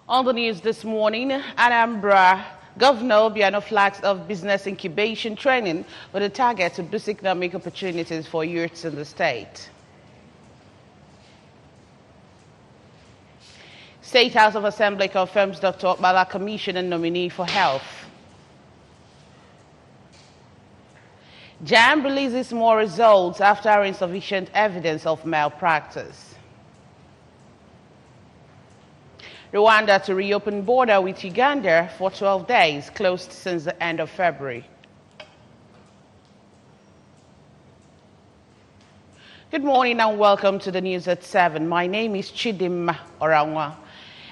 On the news this morning, Anambra Governor Obiano flags of business incubation training with a target to boost economic opportunities for youths in the state. State House of Assembly confirms Dr. Okpala Commissioner nominee for Health. JAMB releases more results after insufficient evidence of malpractice. Rwanda to reopen border with Uganda for 12 days, closed since the end of February. Good morning and welcome to the news at 7. My name is Chidim Oranwa.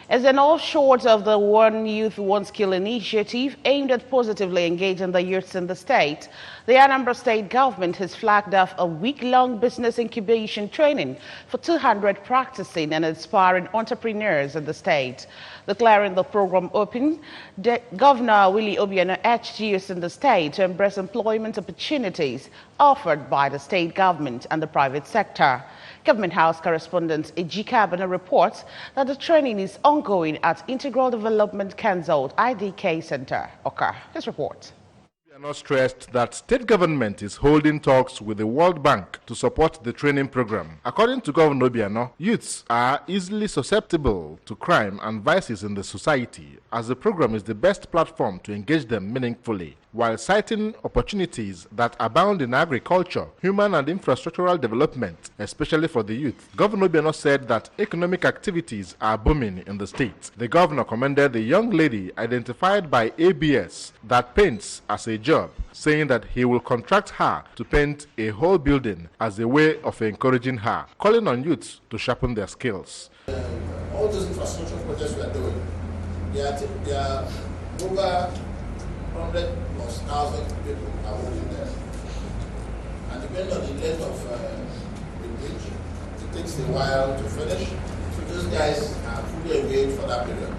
As an offshoot of the One Youth, One Skill initiative aimed at positively engaging the youths in the state, the Anambra state government has flagged off a week-long business incubation training for 200 practicing and aspiring entrepreneurs in the state. Declaring the program open, Governor Willie Obiano urged youths in the state to embrace employment opportunities offered by the state government and the private sector. Government House correspondent Ejika Abana reports that the training is ongoing at Integral Development Council IDK Center. Oka, his report. We are not stressed that state government is holding talks with the World Bank to support the training program. According to Governor Obiano, youths are easily susceptible to crime and vices in the society, as the program is the best platform to engage them meaningfully. While citing opportunities that abound in agriculture, human and infrastructural development, especially for the youth, Governor Obiano said that economic activities are booming in the state. The governor commended the young lady identified by ABS that paints as a job, saying that he will contract her to paint a whole building as a way of encouraging her, calling on youths to sharpen their skills. All those infrastructure projects we are doing, they are over 100 plus 1,000 people are working there. And depending on the length of the bridge, it takes a while to finish. So those guys are fully engaged for that period.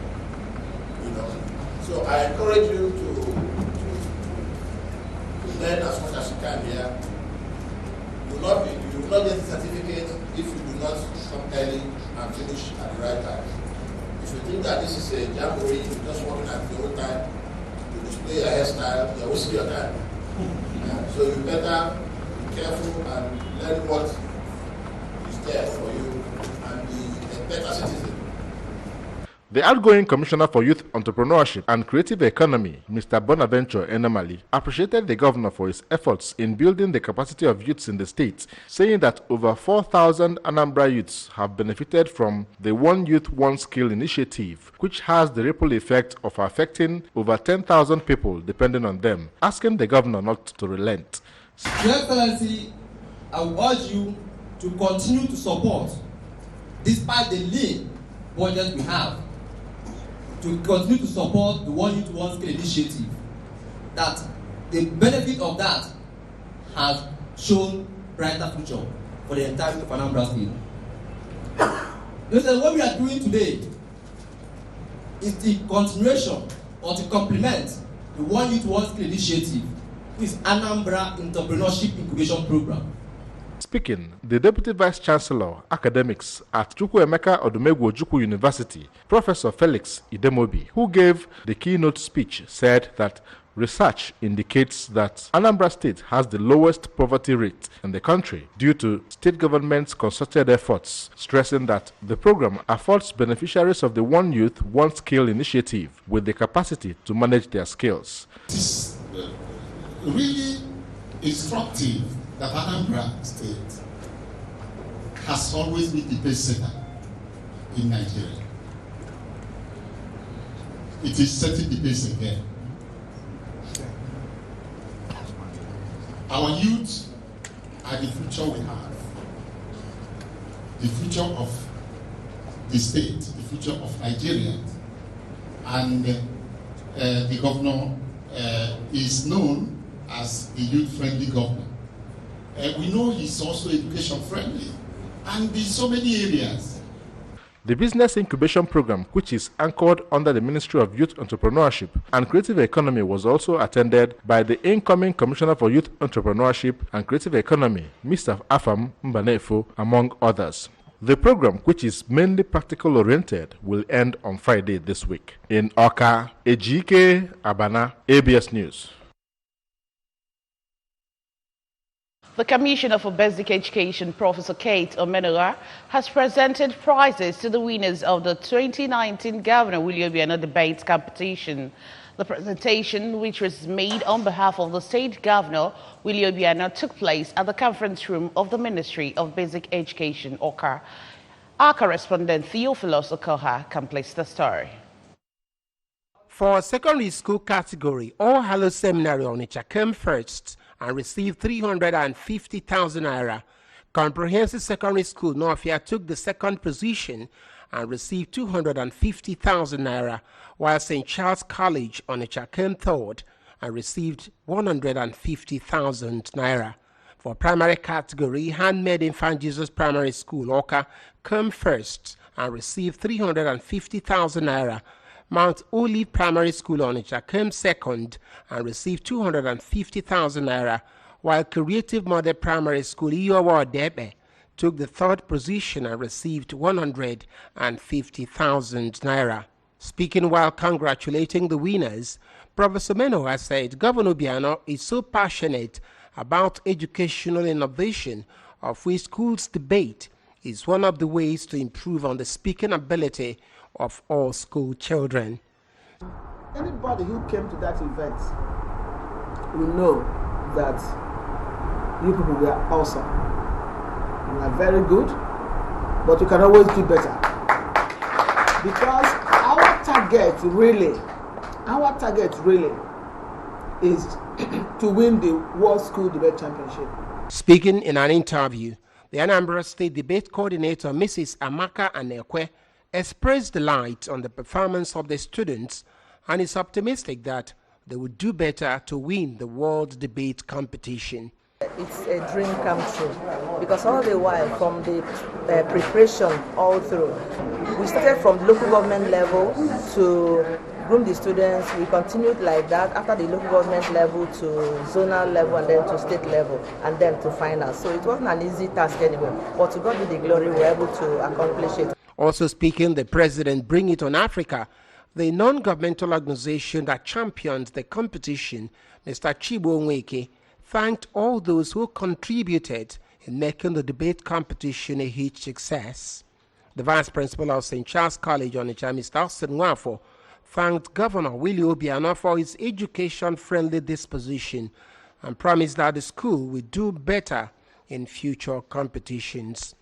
So I encourage you to learn as much as you can here. You will not get the certificate if you do not come early and finish at the right time. If you think that this is a jamboree, you're just working at the old time, display your hairstyle, you're wasting your time. So you better be careful and learn what is there for you and be a better citizen. The outgoing Commissioner for Youth Entrepreneurship and Creative Economy, Mr. Bonaventure Enamali, appreciated the governor for his efforts in building the capacity of youths in the state, saying that over 4,000 Anambra youths have benefited from the One Youth, One Skill initiative, which has the ripple effect of affecting over 10,000 people depending on them, asking the governor not to relent. Your Excellency, I urge you to continue to support, despite the lean budget we have, to continue to support the One Youth, One Skill initiative. That the benefit of that has shown brighter future for the entirety of Anambra State. Listen, what we are doing today is the continuation or to complement the One Youth, One Skill initiative, which is Anambra Entrepreneurship Incubation Program. Speaking, the Deputy Vice Chancellor, Academics at Chukwuemeka Odumegwu Ojukwu University, Professor Felix Idemobi, who gave the keynote speech, said that research indicates that Anambra State has the lowest poverty rate in the country due to state government's concerted efforts, stressing that the program affords beneficiaries of the One Youth, One Skill initiative with the capacity to manage their skills. It is really instructive that Anambra State has always been the best setter in Nigeria. It is setting the pace again. Our youth are the future we have. The future of the state, the future of Nigeria. And the governor is known as a youth-friendly governor. We know he's also education-friendly, and in so many areas. The Business Incubation Program, which is anchored under the Ministry of Youth Entrepreneurship and Creative Economy, was also attended by the incoming Commissioner for Youth Entrepreneurship and Creative Economy, Mr. Afam Mbanefo, among others. The program, which is mainly practical oriented, will end on Friday this week. In Oka, Ejike Abana, ABS News. The Commissioner for Basic Education, Professor Kate Omenora, has presented prizes to the winners of the 2019 Governor Willie Obiano Debate Competition. The presentation, which was made on behalf of the State Governor Willie Obiano, took place at the conference room of the Ministry of Basic Education, Oka. Our correspondent Theophilus Okoha completes the story. For secondary school category, All Hallows Seminary Onitsha came first and received 350,000 naira. Comprehensive Secondary School Northia took the second position and received 250,000 naira, while St. Charles College Onitsha came third and received 150,000 naira. For primary category, Handmade Infant Jesus Primary School Oka came first and received 350,000 naira. Mount Olive Primary School Onitsha came second and received 250,000 naira, while Creative Model Primary School Iyowa Debe took the third position and received 150,000 naira. Speaking while congratulating the winners, Professor Meno has said Governor Obiano is so passionate about educational innovation, of which schools debate is one of the ways to improve on the speaking ability of all school children. Anybody who came to that event will know that you people were awesome. You are very good, but you can always do better. Because our target really is to win the World School Debate Championship. Speaking in an interview, the Anambra State Debate Coordinator, Mrs. Amaka Anekwe, expressed delight on the performance of the students and is optimistic that they will do better to win the World Debate Competition. It's a dream come true because all the while from the preparation all through, we started from the local government level to groom the students. We continued like that after the local government level to zonal level and then to state level and then to finals. So it wasn't an easy task anyway, but to God be the glory, we were able to accomplish it. Also speaking, the president Bring It on Africa, the non-governmental organization that champions the competition, Mr. Chibo Nweke, thanked all those who contributed in making the debate competition a huge success. The vice principal of St. Charles College, Onitsha, Mr. Austin Nwafo, thanked Governor Willie Obiano for his education-friendly disposition and promised that the school will do better in future competitions.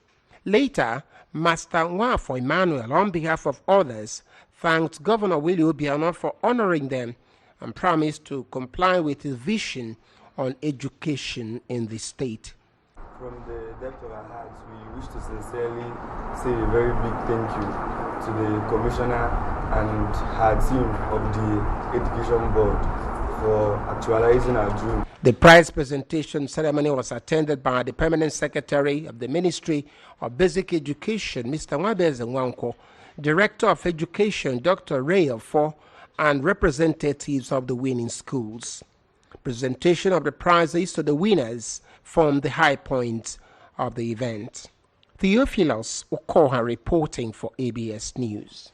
Later, Master Nwafo Emmanuel, on behalf of others, thanked Governor Willie Obiano for honoring them and promised to comply with his vision on education in the state. From the depth of our hearts, we wish to sincerely say a very big thank you to the Commissioner and her team of the Education Board for actualizing our dream. The prize presentation ceremony was attended by the Permanent Secretary of the Ministry of Basic Education, Mr. Nwabeze Nwanko, Director of Education, Dr. Ray Ofo, and representatives of the winning schools. Presentation of the prizes to the winners formed the high point of the event. Theophilus Okoha reporting for ABS News.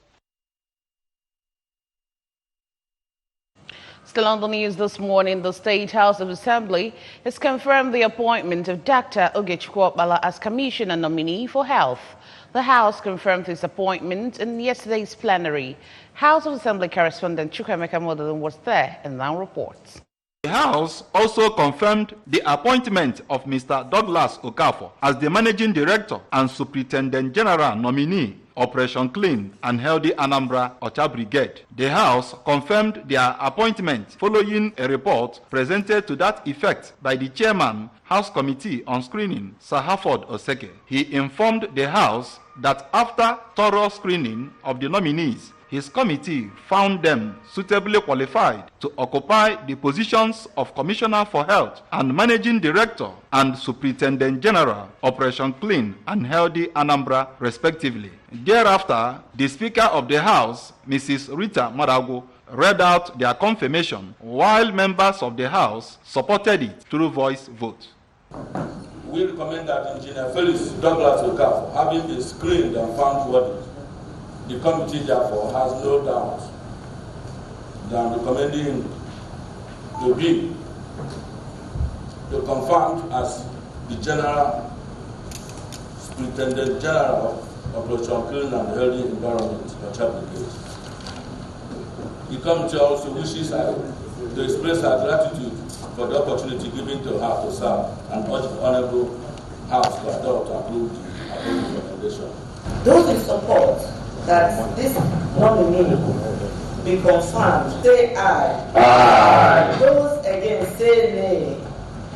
Still on the news this morning, the State House of Assembly has confirmed the appointment of Dr. Ogechukwu Okpala as Commissioner nominee for Health. The House confirmed his appointment in yesterday's plenary. House of Assembly correspondent Chukwemeka Modeling was there and now reports. The House also confirmed the appointment of Mr. Douglas Okafor as the Managing Director and Superintendent General nominee, Operation Clean and Healthy Anambra Ocha Brigade. The House confirmed their appointment following a report presented to that effect by the Chairman, House Committee on Screening, Sir Harford Oseke. He informed the House that after thorough screening of the nominees, his committee found them suitably qualified to occupy the positions of Commissioner for Health and Managing Director and Superintendent General, Operation Clean and Healthy Anambra, respectively. Thereafter, the Speaker of the House, Mrs. Rita Marago, read out their confirmation, while members of the House supported it through voice vote. we recommend that Engineer Felix Douglas Okafor, having been screened and found worthy, the committee therefore has no doubt than recommending him to be confirmed as the General Superintendent General of Operation Clean and Healthy Environment, Brigade. The committee also wishes to express our gratitude for the opportunity given to her to serve and urge the Honorable House to adopt and approve the recommendation. Those in support that this nominee be confirmed, say aye. Aye. Those against, say nay.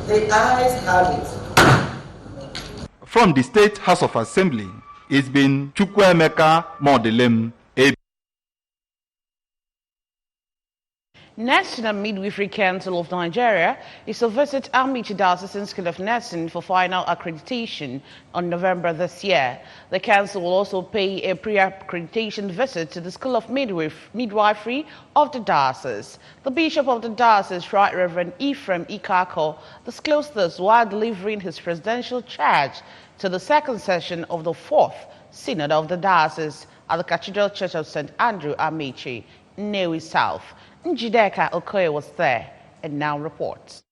The ayes have it. From the State House of Assembly, it's been Chukwuemeka Modelem. National Midwifery Council of Nigeria is to visit Amici Diocesan School of Nursing for final accreditation on November this year. The council will also pay a pre-accreditation visit to the School of Midwifery of the diocese. The Bishop of the diocese, Right Reverend Ephraim Ikako, disclosed this while delivering his presidential charge to the second session of the Fourth Synod of the Diocese at the Cathedral Church of St. Andrew, Amici, Nnewi South. Njideka Okoye was there and now reports.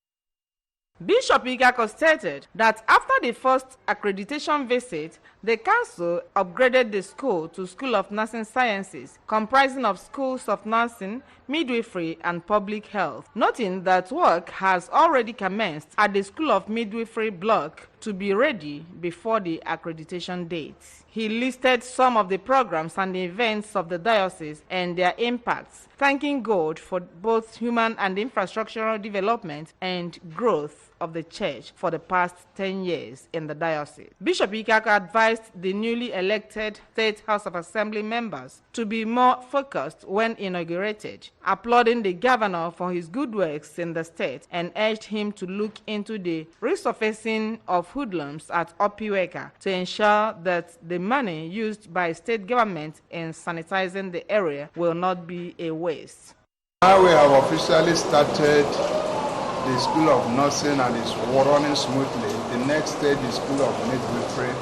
Bishop Ikako stated that after the first accreditation visit, the council upgraded the school to School of Nursing Sciences, comprising of schools of nursing, midwifery, and public health, noting that work has already commenced at the School of Midwifery block to be ready before the accreditation date. He listed some of the programs and the events of the diocese and their impacts, thanking God for both human and infrastructural development and growth of the church for the past 10 years in the diocese. Bishop Ikako advised the newly elected State House of Assembly members to be more focused when inaugurated, applauding the governor for his good works in the state and urged him to look into the resurfacing of hoodlums at Opiweka to ensure that the money used by state government in sanitizing the area will not be a waste. Now we have officially started the School of Nursing and it's running smoothly. The next stage is School of Midwifery,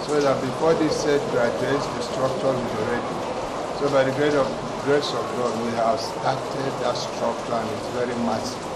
so that before this set graduates, the structure will be ready. So by the grace of God, we have started that structure and it's very massive.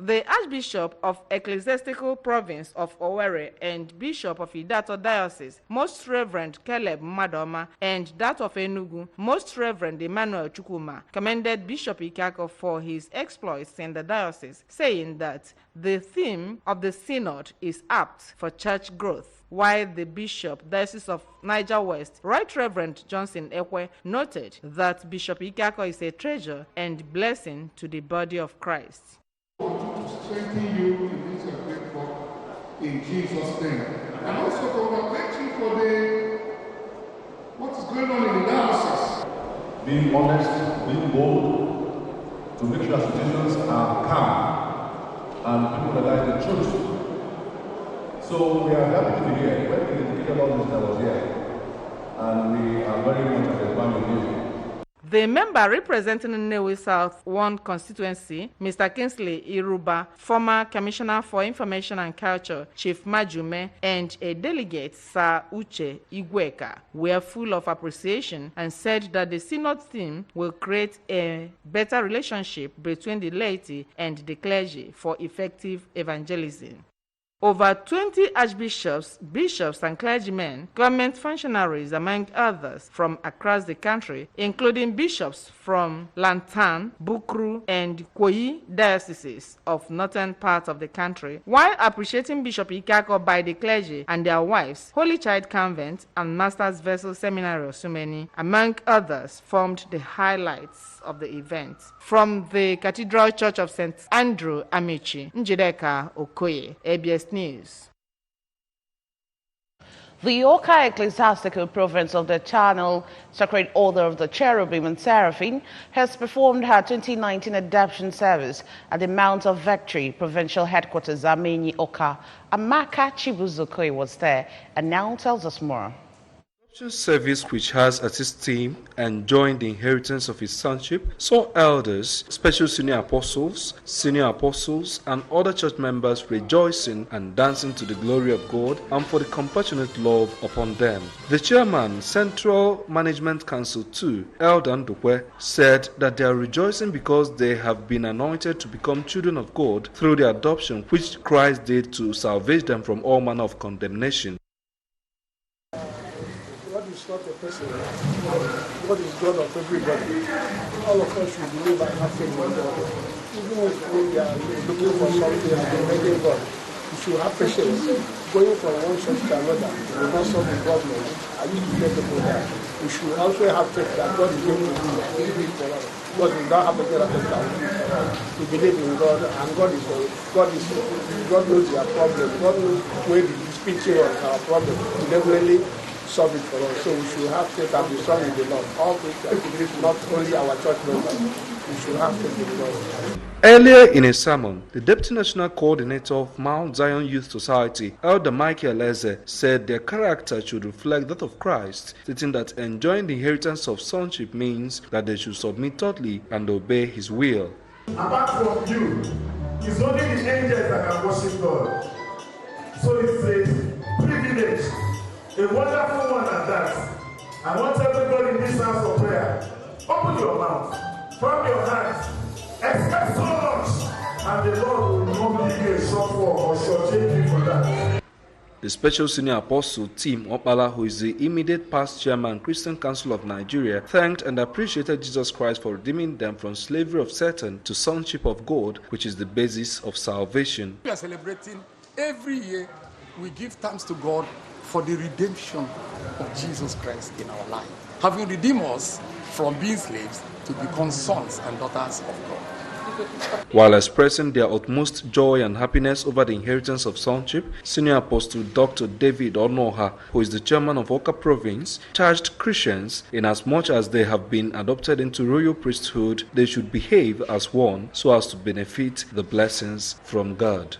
The Archbishop of Ecclesiastical Province of Owerri and Bishop of Idato Diocese, Most Reverend Caleb Madoma, and that of Enugu, Most Reverend Emmanuel Chukwuma, commended Bishop Ikako for his exploits in the diocese, saying that the theme of the synod is apt for church growth. While the Bishop, Diocese of Niger West, Right Reverend Johnson Ekwe, noted that Bishop Ikako is a treasure and blessing to the body of Christ. Strengthen you in this great work in Jesus' name. And also congratulate you for what is going on in the diocese. Being honest, being bold, to make sure situations are calm and people realize the truth. So we are happy to be here. When we dedicated all this, I was here. And we are very much at the point with you. The member representing Nnewi South 1 constituency, Mr. Kingsley Iruba, former Commissioner for Information and Culture, Chief Majume, and a delegate, Sir Uche Igweka, were full of appreciation and said that the synod theme will create a better relationship between the laity and the clergy for effective evangelism. Over 20 archbishops, bishops, and clergymen, government functionaries, among others, from across the country, including bishops from Lantan, Bukru, and Koyi dioceses of northern parts of the country, while appreciating Bishop Ikako by the clergy and their wives, Holy Child Convent and Master's Vessel Seminary of Sumeni, among others, formed the highlights of the event. From the Cathedral Church of St. Andrew, Amici, Njideka Okoye, ABS News. The Oka Ecclesiastical Province of the Channel Sacred Order of the Cherubim and Seraphim has performed her 2019 adoption service at the Mount of Victory Provincial Headquarters, Amenyi Oka. Amaka Chibuzokoye was there and now tells us more. Service, which has as its theme enjoying the inheritance of his sonship, saw elders, special senior apostles, and other church members rejoicing and dancing to the glory of God and for the compassionate love upon them. The chairman, Central Management Council 2, Elder Ndukwe, said that they are rejoicing because they have been anointed to become children of God through the adoption which Christ did to salvage them from all manner of condemnation. Not a person. God is God of everybody. All of us should believe and have faith in God. Even if we are looking for something and begging God, we should have patience. Going from one church to another will not solve the problem. I used to tell people that we should also have faith that God is going to do it for us. God will not have a better faith than we believe in God, and God knows their problem. God knows where the dispute was our problem. We definitely solve it for us. So we should have faith and be strong in the Lord. All faith, not only our church members. We should have faith in God. Earlier in a sermon, the Deputy National Coordinator of Mount Zion Youth Society, Elder Michael Eze, said their character should reflect that of Christ, stating that enjoying the inheritance of sonship means that they should submit totally and obey His will. Apart from you, it's only the angels that can worship God. So it's a privilege. A wonderful one at that. I want everybody in this house of prayer, open your mouth, from your hands, expect so much, and the Lord will not give you a shortfall or shortchange you for that. The Special Senior Apostle Tim Opala, who is the immediate past chairman Christian Council of Nigeria, thanked and appreciated Jesus Christ for redeeming them from slavery of Satan to sonship of God, which is the basis of salvation. We are celebrating every year. We give thanks to God for the redemption of Jesus Christ in our life, having redeemed us from being slaves to become sons and daughters of God. While expressing their utmost joy and happiness over the inheritance of sonship, Senior Apostle Dr. David Onoha, who is the chairman of Oka Province, charged Christians, inasmuch as they have been adopted into royal priesthood, they should behave as one so as to benefit the blessings from God.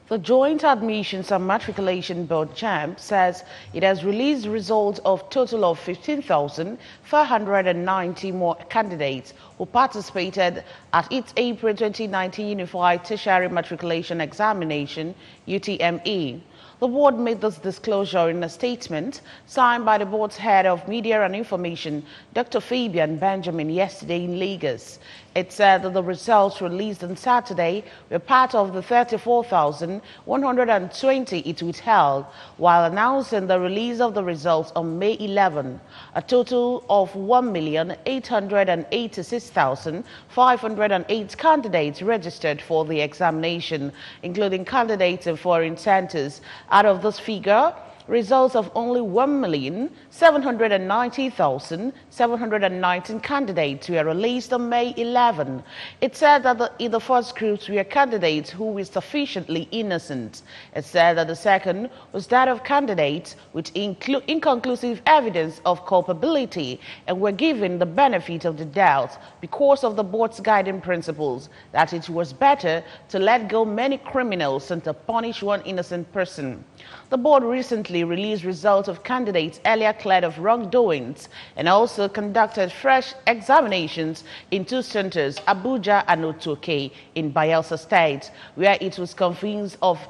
The Joint Admissions and Matriculation Board JAMB says it has released results of total of 15,490 more candidates who participated at its April 2019 Unified Tertiary Matriculation Examination, UTME. The board made this disclosure in a statement signed by the board's head of media and information, Dr. Fabian Benjamin, yesterday in Lagos. It said that the results released on Saturday were part of the 34,120 it withheld, while announcing the release of the results on May 11. A total of 1,886,508 candidates registered for the examination, including candidates in foreign centers. Out of this figure, results of only 1,790,719 candidates were released on May 11. It said that in the first groups were candidates who were sufficiently innocent. It said that the second was that of candidates with inconclusive evidence of culpability and were given the benefit of the doubt because of the board's guiding principles that it was better to let go many criminals than to punish one innocent person. The board recently released results of candidates earlier cleared of wrongdoings and also conducted fresh examinations in two centers, Abuja and Otoke in Bayelsa State, where it was convinced of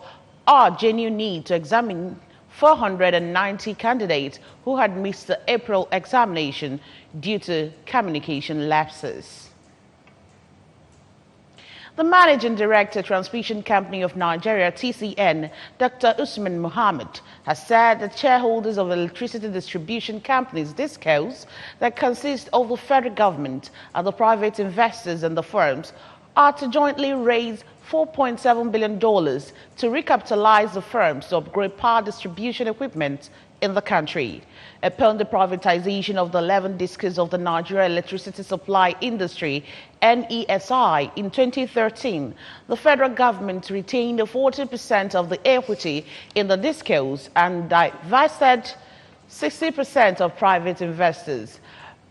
our genuine need to examine 490 candidates who had missed the April examination due to communication lapses. The Managing Director, Transmission Company of Nigeria, TCN, Dr. Usman Mohammed, has said that shareholders of electricity distribution companies, DISCOs, that consist of the federal government and the private investors and the firms, are to jointly raise $4.7 billion to recapitalize the firms to upgrade power distribution equipment in the country. Upon the privatization of the 11 DISCOs of the Nigeria Electricity Supply Industry, NESI, in 2013, the federal government retained 40% of the equity in the DISCOs and divested 60% of private investors.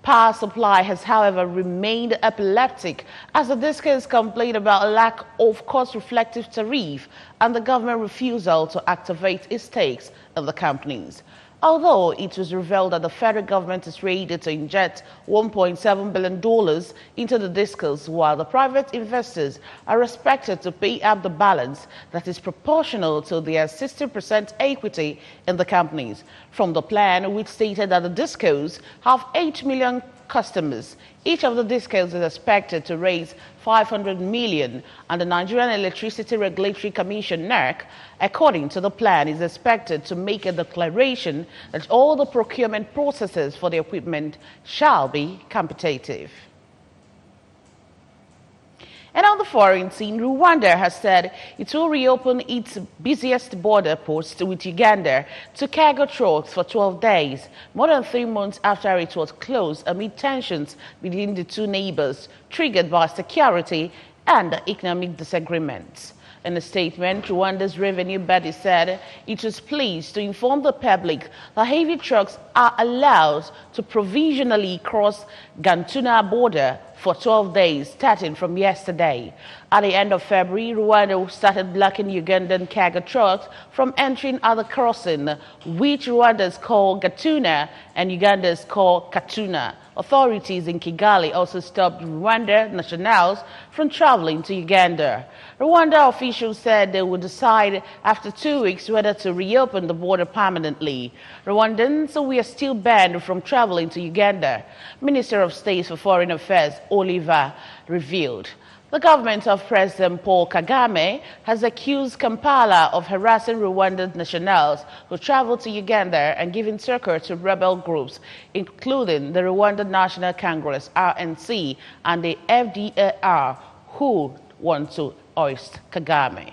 Power supply has, however, remained epileptic as the discos complained about a lack of cost-reflective tariff and the government refusal to activate its stakes in the companies. Although it was revealed that the federal government is ready to inject $1.7 billion into the discos, while the private investors are expected to pay up the balance that is proportional to their 60% equity in the companies. From the plan, which stated that the discos have 8 million customers, each of the discos is expected to raise 500 million, and the Nigerian Electricity Regulatory Commission (NERC), according to the plan, is expected to make a declaration that all the procurement processes for the equipment shall be competitive. And on the foreign scene, Rwanda has said it will reopen its busiest border post with Uganda to cargo trucks for 12 days, more than 3 months after it was closed amid tensions between the two neighbors, triggered by security and economic disagreements. In a statement, Rwanda's revenue body said it was pleased to inform the public that heavy trucks are allowed to provisionally cross Gatuna border for 12 days, starting from yesterday. At the end of February, Rwanda started blocking Ugandan cargo trucks from entering at the crossing, which Rwandans call Gatuna and Ugandans call Katuna. Authorities in Kigali also stopped Rwanda nationals from traveling to Uganda. Rwanda officials said they would decide after 2 weeks whether to reopen the border permanently. Rwandans were still banned from traveling to Uganda, Minister of State for Foreign Affairs Oliver revealed. The government of President Paul Kagame has accused Kampala of harassing Rwandan nationals who traveled to Uganda and giving succor to rebel groups, including the Rwanda National Congress, RNC, and the FDLR, who want to oust Kagame.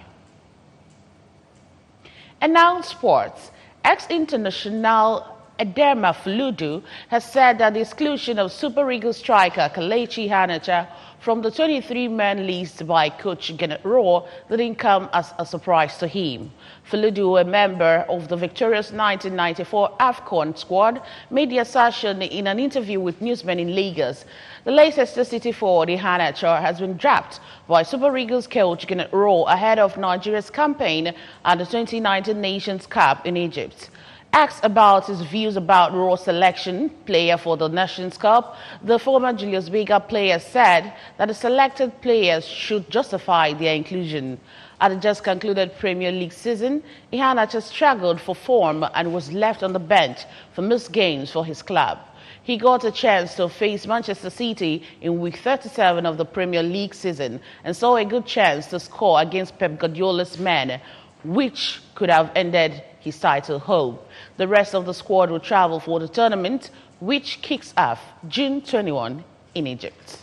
And now sports. Ex-international Edema Fuludu has said that the exclusion of Super Eagles striker Kelechi Iheanacho from the 23-man list by coach Kenneth Rowe didn't come as a surprise to him. Fuludu, a member of the victorious 1994 AFCON squad, made the assertion in an interview with newsmen in Lagos. The Leicester City forward Iheanacho has been dropped by Super Eagles coach Kenneth Rowe ahead of Nigeria's campaign at the 2019 Nations Cup in Egypt. Asked about his views about Rowe's selection player for the Nations Cup, the former Julius Berger player said that the selected players should justify their inclusion. At the just concluded Premier League season, Iheanacho struggled for form and was left on the bench for missed games for his club. He got a chance to face Manchester City in week 37 of the Premier League season and saw a good chance to score against Pep Guardiola's men, which could have ended his title hope. The rest of the squad will travel for the tournament, which kicks off June 21 in Egypt.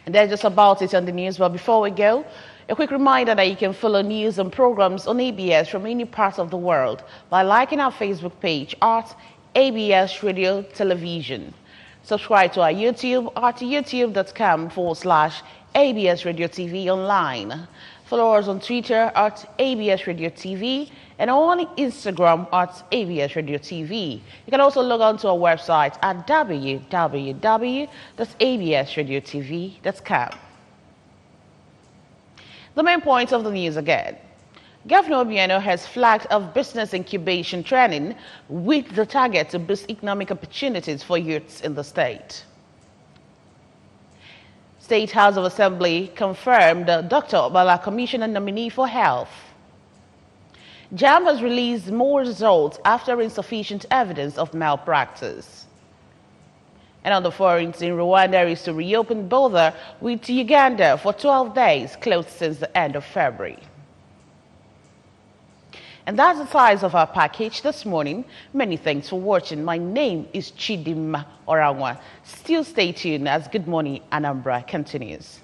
And that's just about it on the news. But before we go, a quick reminder that you can follow news and programs on ABS from any part of the world by liking our Facebook page at ABS Radio Television. Subscribe to our YouTube at youtube.com/ABS Radio TV Online. Follow us on Twitter at ABS Radio TV and on Instagram at ABS Radio TV. You can also log on to our website at www.absradiotv.com. The main points of the news again. Governor Obiano has flagged off business incubation training with the target to boost economic opportunities for youths in the state. State House of Assembly confirmed Dr. Obala Commissioner nominee for Health. JAMB has released more results after insufficient evidence of malpractice. And on the foreign scene, Rwanda is to reopen border with Uganda for 12 days, closed since the end of February. And that's the size of our package this morning. Many thanks for watching. My name is Chidima Orangwa. Still stay tuned as Good Morning Anambra continues.